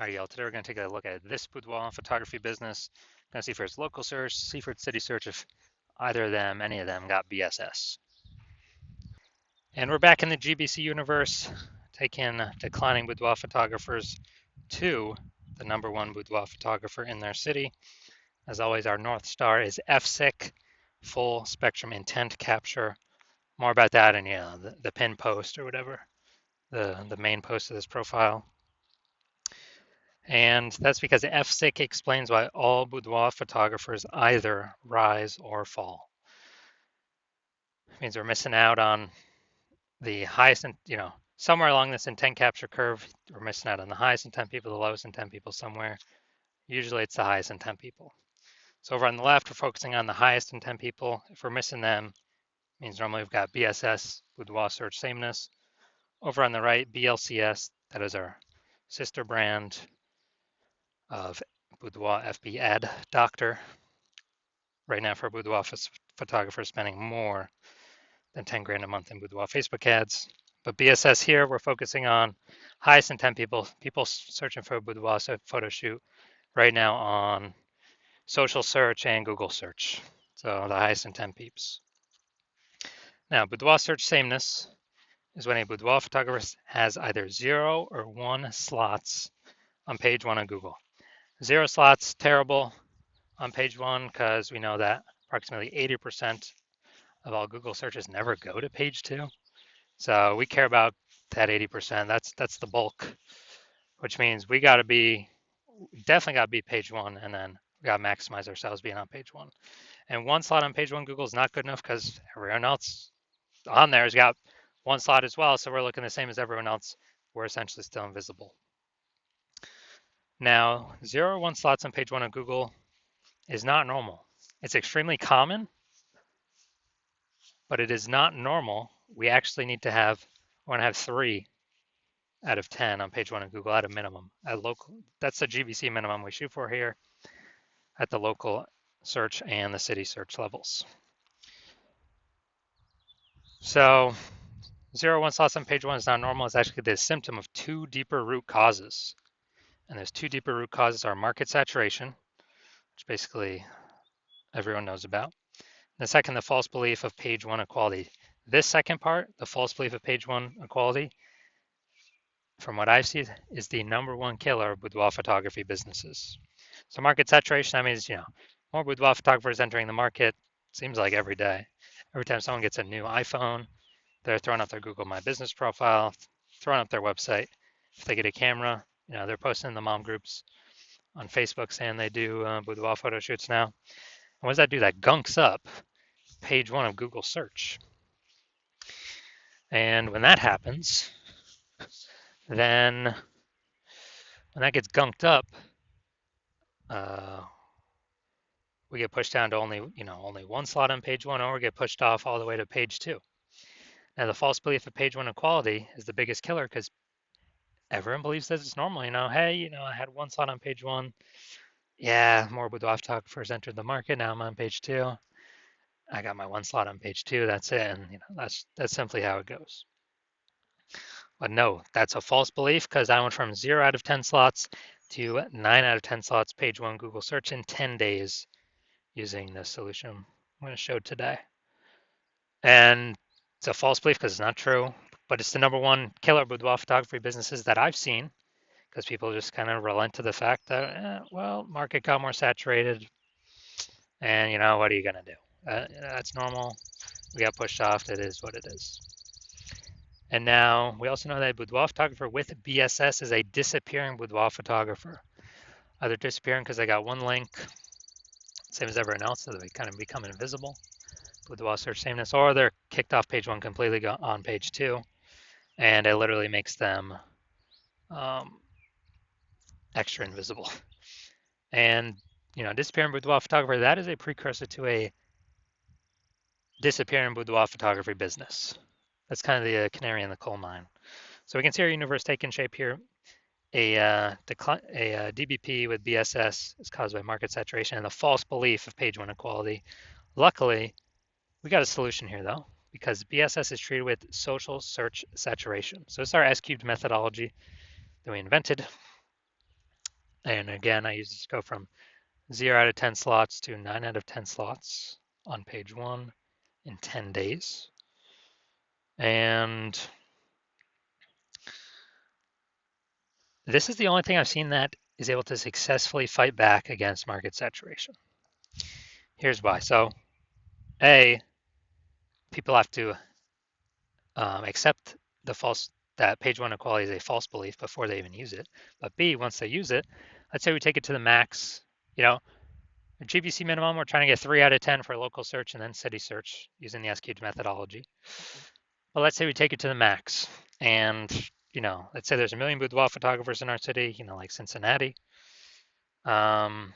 All right, y'all, today we're going to take a look at this boudoir photography business. Going to see for its local search, see for its city search if either of them, any of them, got BSS. And we're back in the GBC universe, taking declining boudoir photographers to the #1 boudoir photographer in their city. As always, our North Star is FSIC, full spectrum intent capture. More about that in the pin post or whatever, the main post of this profile. And that's because FSIC explains why all boudoir photographers either rise or fall. It means we're missing out on the highest, somewhere along this intent capture curve, we're missing out on the highest intent people, the lowest intent people somewhere. Usually it's the highest intent people. So over on the left, we're focusing on the highest intent people. If we're missing them, it means normally we've got BSS, boudoir search sameness. Over on the right, BLCS, that is our sister brand of boudoir FB ad doctor. Right now for a boudoir photographer spending more than 10 grand a month in boudoir Facebook ads. But BSS here, we're focusing on highest intent people searching for a boudoir photo shoot right now on social search and Google search. So the highest intent peeps. Now, boudoir search sameness is when a boudoir photographer has either 0 or 1 slots on page 1 of Google. 0 slots, terrible on page 1 because we know that approximately 80% of all Google searches never go to page 2. So we care about that 80%. That's the bulk, which means we definitely got to be page 1, and then we got to maximize ourselves being on page 1. And 1 slot on page 1 Google is not good enough because everyone else on there has got 1 slot as well. So we're looking the same as everyone else. We're essentially still invisible. Now, 0 or 1 slots on page 1 of Google is not normal. It's extremely common, but it is not normal. We actually need to have, we want to have 3 out of 10 on page 1 of Google at a minimum. That's the GBC minimum we shoot for here at the local search and the city search levels. So 0, 1 slots on page 1 is not normal. It's actually the symptom of 2 deeper root causes. And those 2 deeper root causes are market saturation, which basically everyone knows about. And the second, the false belief of page 1 equality. This second part, the false belief of page 1 equality, from what I see, is the #1 killer of boudoir photography businesses. So market saturation, that means, more boudoir photographers entering the market, seems like every day. Every time someone gets a new iPhone, they're throwing up their Google My Business profile, throwing up their website. If they get a camera, they're posting in the mom groups on Facebook saying they do boudoir photo shoots now. And what does that do? That gunks up page 1 of Google search. And when that happens, then when that gets gunked up, we get pushed down to only 1 slot on page 1, or we get pushed off all the way to page 2. Now, the false belief of page 1 equality is the biggest killer because everyone believes that it's normal. Hey, I had 1 slot on page 1. Yeah, more boudoir photographers entered the market. Now I'm on page 2. I got my 1 slot on page 2. That's it. And that's simply how it goes. But no, that's a false belief because I went from 0 out of 10 slots to 9 out of 10 slots page 1 Google search in 10 days using the solution I'm going to show today. And it's a false belief because it's not true, but it's the #1 killer boudoir photography businesses that I've seen because people just kind of relent to the fact that, market got more saturated and, what are you going to do? That's normal. We got pushed off. It is what it is. And now we also know that a boudoir photographer with BSS is a disappearing boudoir photographer. Either disappearing because they got 1 link, same as everyone else, so they kind of become invisible, boudoir search sameness, or they're kicked off page 1 completely on page 2, and it literally makes them extra invisible. And, disappearing boudoir photographer, that is a precursor to a disappearing boudoir photography business. That's kind of the canary in the coal mine. So we can see our universe taking shape here. A DBP with BSS is caused by market saturation and the false belief of page 1 equality. Luckily, we got a solution here though, because BSS is treated with social search saturation. So it's our S-cubed methodology that we invented. And again, I use this to go from 0 out of 10 slots to 9 out of 10 slots on page 1 in 10 days. And this is the only thing I've seen that is able to successfully fight back against market saturation. Here's why. So, A, people have to accept that page 1 equality is a false belief before they even use it. But B, once they use it, let's say we take it to the max, you know, GBC minimum, we're trying to get 3 out of 10 for local search and then city search using the SQ'd methodology. Well, let's say we take it to the max and, let's say there's a million boudoir photographers in our city, like Cincinnati. And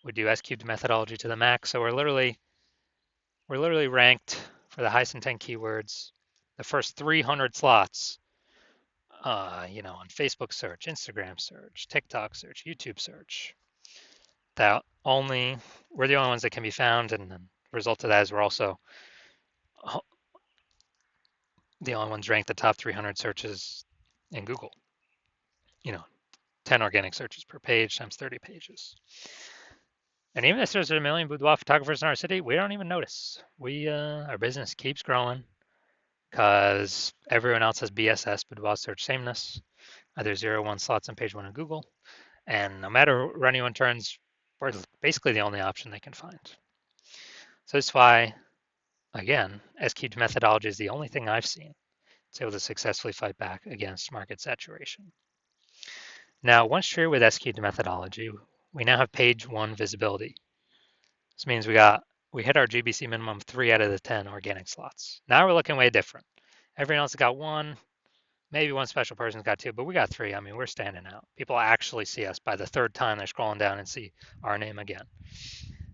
we do SQ'd methodology to the max. So we're literally ranked for the highest intent keywords, the first 300 slots, on Facebook search, Instagram search, TikTok search, YouTube search. We're the only ones that can be found, and the result of that is we're also the only ones ranked the top 300 searches in Google. 10 organic searches per page times 30 pages. And even if there's a million boudoir photographers in our city, we don't even notice. Our business keeps growing because everyone else has BSS, boudoir search sameness, either 0 or 1 slots on page 1 of Google. And no matter where anyone turns, we're basically the only option they can find. So that's why, again, SQ'd methodology is the only thing I've seen that's able to successfully fight back against market saturation. Now, once you're with SQ'd methodology, we now have page 1 visibility. This means we hit our GBC minimum 3 out of the 10 organic slots. Now we're looking way different. Everyone else got 1, maybe one special person's got 2, but we got 3. I mean, we're standing out. People actually see us by the 3rd time they're scrolling down and see our name again.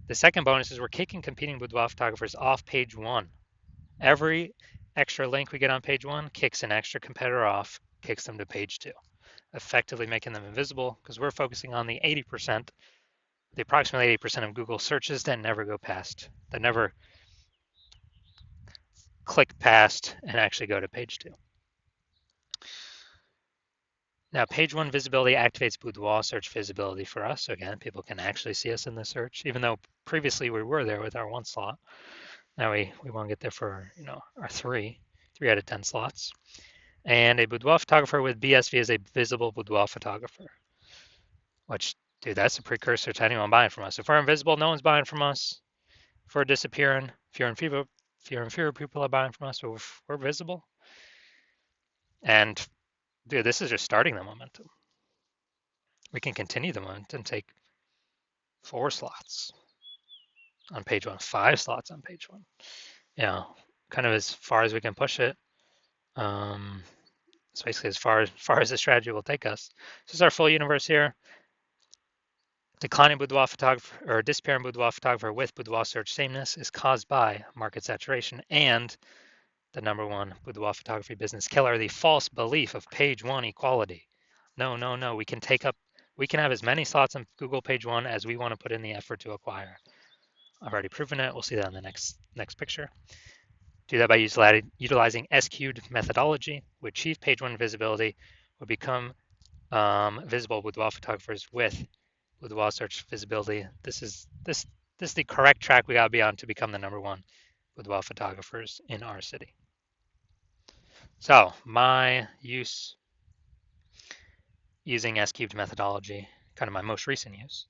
The second bonus is we're kicking competing boudoir photographers off page 1. Every extra link we get on page 1 kicks an extra competitor off, kicks them to page 2, effectively making them invisible because we're focusing on the approximately 80% of Google searches that never click past and actually go to page 2. Now, page 1 visibility activates boudoir search visibility for us. So again, people can actually see us in the search, even though previously we were there with our 1 slot. Now we want to get there for our 3 out of 10 slots. And a boudoir photographer with BSV is a visible boudoir photographer, which, dude, that's a precursor to anyone buying from us. If we're invisible, no one's buying from us. If we're disappearing, fewer and fewer people are buying from us. But if we're visible, and dude, this is just starting the momentum. We can continue the momentum and take 4 slots on page 1, 5 slots on page 1. Kind of as far as we can push it. It's basically as far as the strategy will take us. This is our full universe here. Declining boudoir photographer or disappearing boudoir photographer with boudoir search sameness is caused by market saturation and the number 1 boudoir photography business killer, the false belief of page 1 equality. No. We can have as many slots on Google page 1 as we want to put in the effort to acquire. I've already proven it. We'll see that in the next picture. Do that by utilizing SQ'd methodology. We achieve page 1 visibility. We become visible boudoir photographers with boudoir search visibility. This is the correct track we gotta be on to become the number 1 boudoir photographers in our city. So my use using SQ'd methodology, kind of my most recent use,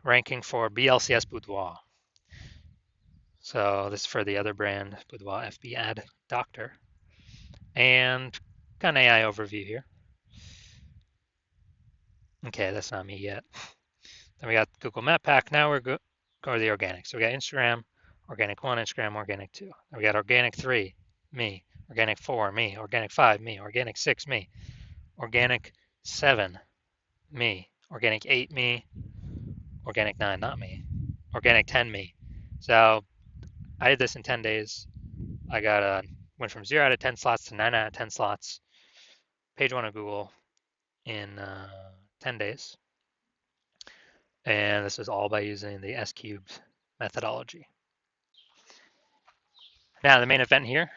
ranking for BLCS Boudoir. So this is for the other brand, Boudoir FB Ad Doctor. And got an AI overview here. Okay, that's not me yet. Then we got Google Map Pack. Now we're go to the organic. So we got Instagram, organic 1, Instagram, organic 2. Then we got organic 3, me. Organic 4, me. Organic 5, me. Organic 6, me. Organic 7, me. Organic 8, me. Organic 9, not me. Organic 10, me. So I did this in 10 days. I went from 0 out of 10 slots to 9 out of 10 slots. Page 1 of Google in 10 days. And this is all by using the S-cubed methodology. Now the main event here,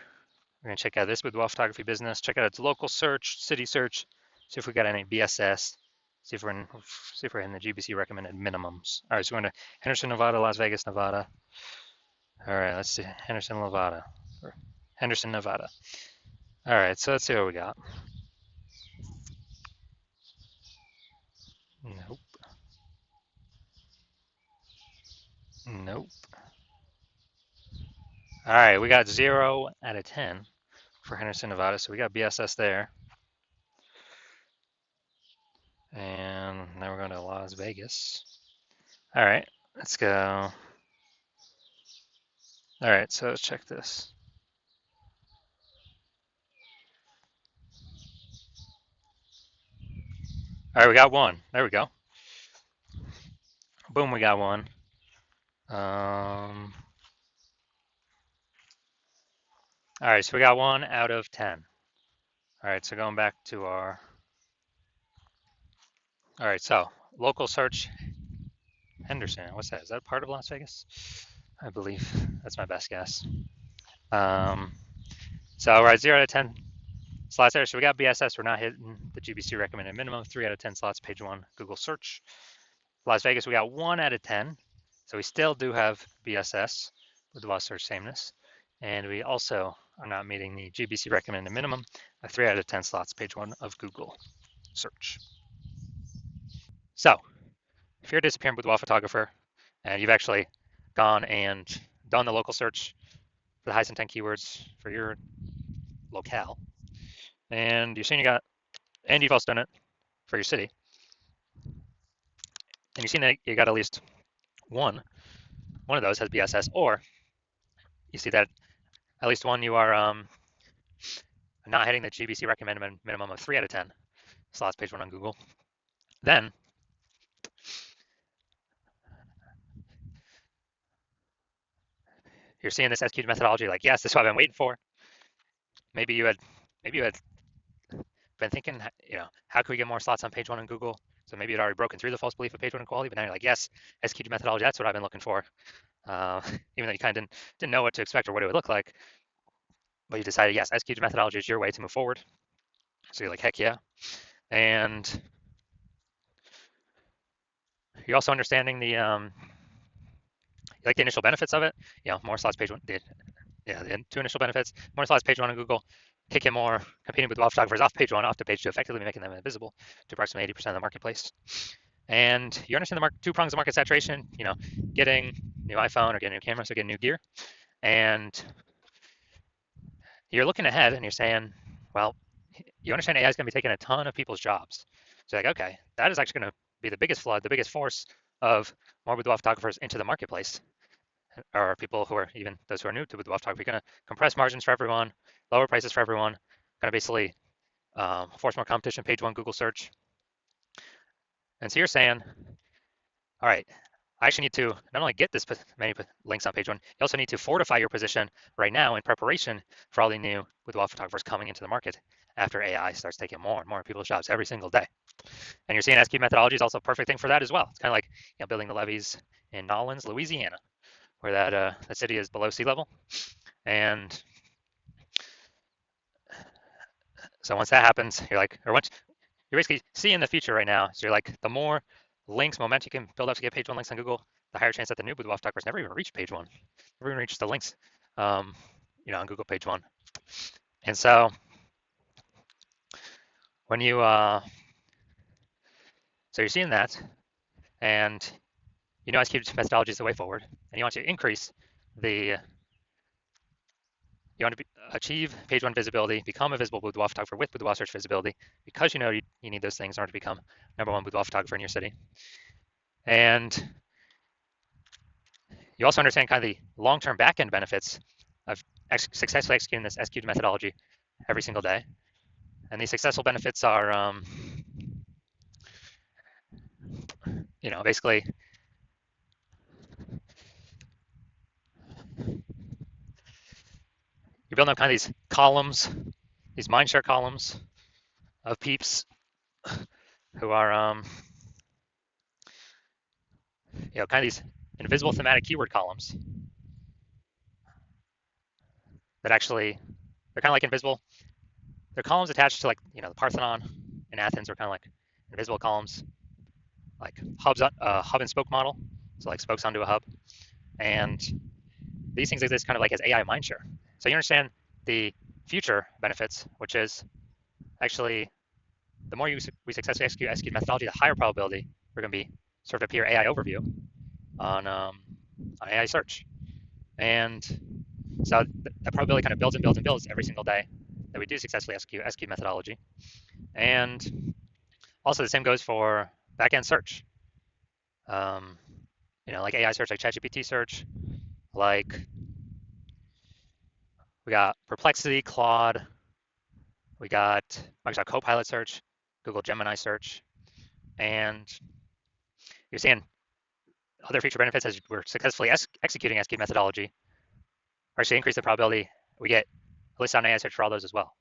we're going to check out this boudoir photography business, check out its local search, city search, See if we got any BSS. See if we're in the GBC recommended minimums. All right, so we're going to Henderson, Nevada, Las Vegas, Nevada. All right, let's see Henderson, Nevada, or Henderson, Nevada. All right, so let's see what we got. Nope. Nope. All right, we got 0 out of 10 for Henderson, Nevada, so we got BSS there. And now we're going to Las Vegas. All right, let's go. All right, so let's check this. All right, we got one. There we go. Boom, we got one. All right, so we got 1 out of 10. All right, so going back to our. All right, so local search Henderson. What's that? Is that part of Las Vegas? I believe that's my best guess. So we're at 0 out of 10 slots there. So we got BSS. We're not hitting the GBC recommended minimum. 3 out of 10 slots, page 1, Google search. Las Vegas, we got 1 out of 10. So we still do have BSS, Boudoir search sameness. And we also are not meeting the GBC recommended minimum of 3 out of 10 slots, page 1 of Google search. So if you're a disappearing boudoir photographer and you've actually gone and done the local search for the highest intent keywords for your locale, and you're seeing and you've also done it for your city, and you've seen that you got at least one of those has BSS, or you see that at least one you are not hitting the GBC recommended minimum of 3 out of 10 slots, page 1 on Google, then you're seeing this SQ methodology like, yes, this is what I've been waiting for. Maybe you had been thinking, how can we get more slots on page 1 on Google? So maybe you'd already broken through the false belief of page 1 equality, but now you're like, yes, SQG methodology, that's what I've been looking for. Even though you kind of didn't know what to expect or what it would look like, but you decided, yes, SQG methodology is your way to move forward. So you're like, heck yeah. And you're also understanding the initial benefits of it. More slots, page 1. The 2 initial benefits: more slots, page 1 on Google, kick in more competing with photographers off page 1, off to page 2, effectively making them invisible to approximately 80% of the marketplace. And you understand the 2 prongs of market saturation, getting new iPhone or getting new camera, so getting new gear. And you're looking ahead and you're saying, well, you understand AI is going to be taking a ton of people's jobs. So you're like, okay, that is actually going to be the biggest flood, the biggest force of more boudoir photographers into the marketplace, or people who are even those who are new to boudoir photography, going to compress margins for everyone, lower prices for everyone, going to basically force more competition, page 1 Google search. And so you're saying, all right, I actually need to not only get this many links on page 1, you also need to fortify your position right now in preparation for all the new boudoir photographers coming into the market after AI starts taking more and more people's jobs every single day. And you're seeing SQ methodology is also a perfect thing for that as well. It's kind of like building the levees in Nolens, Louisiana, where that city is below sea level. And so once that happens, you're like, or once you're basically seeing the future right now. So you're like, the more links, momentum you can build up to get page 1 links on Google, the higher chance that the new boudoir photographers never even reach page 1, never even reach the links, on Google page 1. And so when you, so you're seeing that, and SQ methodology is the way forward, and you want to increase you want to achieve page 1 visibility, become a visible boudoir photographer with boudoir search visibility, because you need those things in order to become #1 boudoir photographer in your city. And you also understand kind of the long-term back-end benefits of successfully executing this SQ methodology every single day. And these successful benefits are, basically you're building up kind of these columns, these mindshare columns of peeps who are, kind of these invisible thematic keyword columns that actually, they're kind of like invisible. They're columns attached to the Parthenon in Athens are kind of like invisible columns, like hubs, hub and spoke model. So like spokes onto a hub. And these things exist kind of like as AI mindshare. So you understand the future benefits, which is actually the more we successfully execute methodology, the higher probability we're going to be sort of appear AI overview on AI search. And so the probability kind of builds and builds and builds every single day that we do successfully execute methodology. And also the same goes for backend search. Um, like AI search, like ChatGPT search, like we got Perplexity, Claude, we got Microsoft Copilot search, Google Gemini search, and you're seeing other feature benefits as we're successfully executing SQ methodology actually increase the probability we get a list on AI search for all those as well.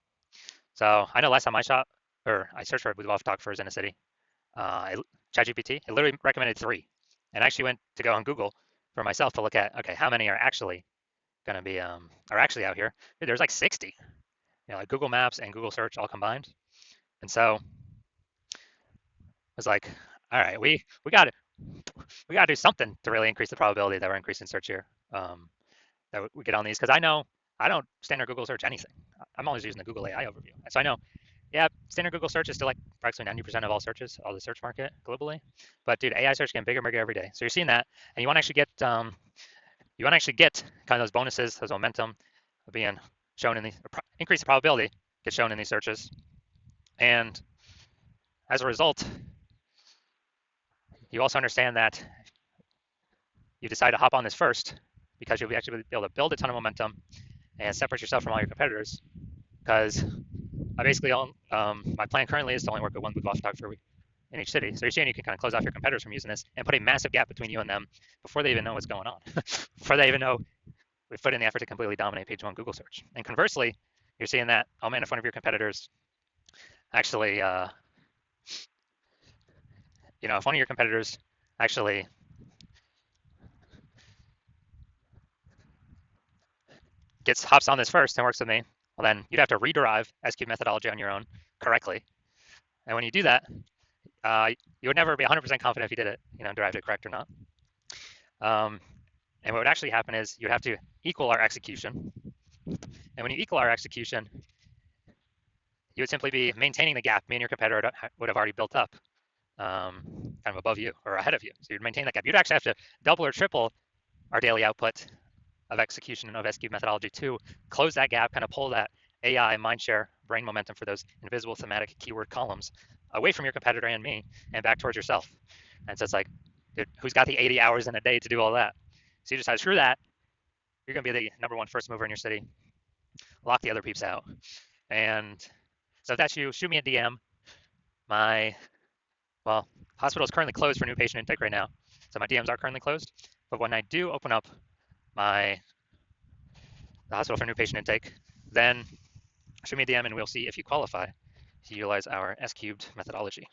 So I know last time I searched for boudoir photographers in a city, ChatGPT, it literally recommended 3. And I actually went to go on Google for myself to look at, okay, how many are actually going to be, are actually out here? Dude, there's like 60, like Google Maps and Google Search all combined. And so I was like, all right, we got to do something to really increase the probability that we're increasing search here. That we get on these, because I know I don't standard Google search anything. I'm always using the Google AI overview. And so I know, yeah, standard Google search is still like approximately 90% of all searches, all the search market globally. But dude, AI search getting bigger and bigger every day. So you're seeing that, and you want to actually get kind of those bonuses, those momentum of being shown in these, increase the probability gets shown in these searches. And as a result, you also understand that you decide to hop on this first because you'll be actually be able to build a ton of momentum and separate yourself from all your competitors. Because I basically my plan currently is to only work with one boudoir photographer in each city. So you're seeing you can kind of close off your competitors from using this and put a massive gap between you and them before they even know what's going on, before they even know we've put in the effort to completely dominate page 1 Google search. And conversely, you're seeing that in front of your competitors actually, if one of your competitors actually hops on this first and works with me, well, then you'd have to rederive SQ methodology on your own correctly. And when you do that, you would never be 100% confident if you did it, derived it correct or not. And what would actually happen is you'd have to equal our execution. And when you equal our execution, you would simply be maintaining the gap me and your competitor would have already built up, kind of above you or ahead of you. So you'd maintain that gap. You'd actually have to double or triple our daily output of execution and of SQ methodology to close that gap, kind of pull that AI mindshare brain momentum for those invisible thematic keyword columns away from your competitor and me and back towards yourself. And so it's like, dude, who's got the 80 hours in a day to do all that? So you decide, screw that. You're going to be the number 1 first mover in your city. Lock the other peeps out. And so if that's you, shoot me a DM. My hospital is currently closed for new patient intake right now. So my DMs are currently closed. But when I do open up the hospital for new patient intake, then shoot me a DM and we'll see if you qualify to utilize our S cubed methodology.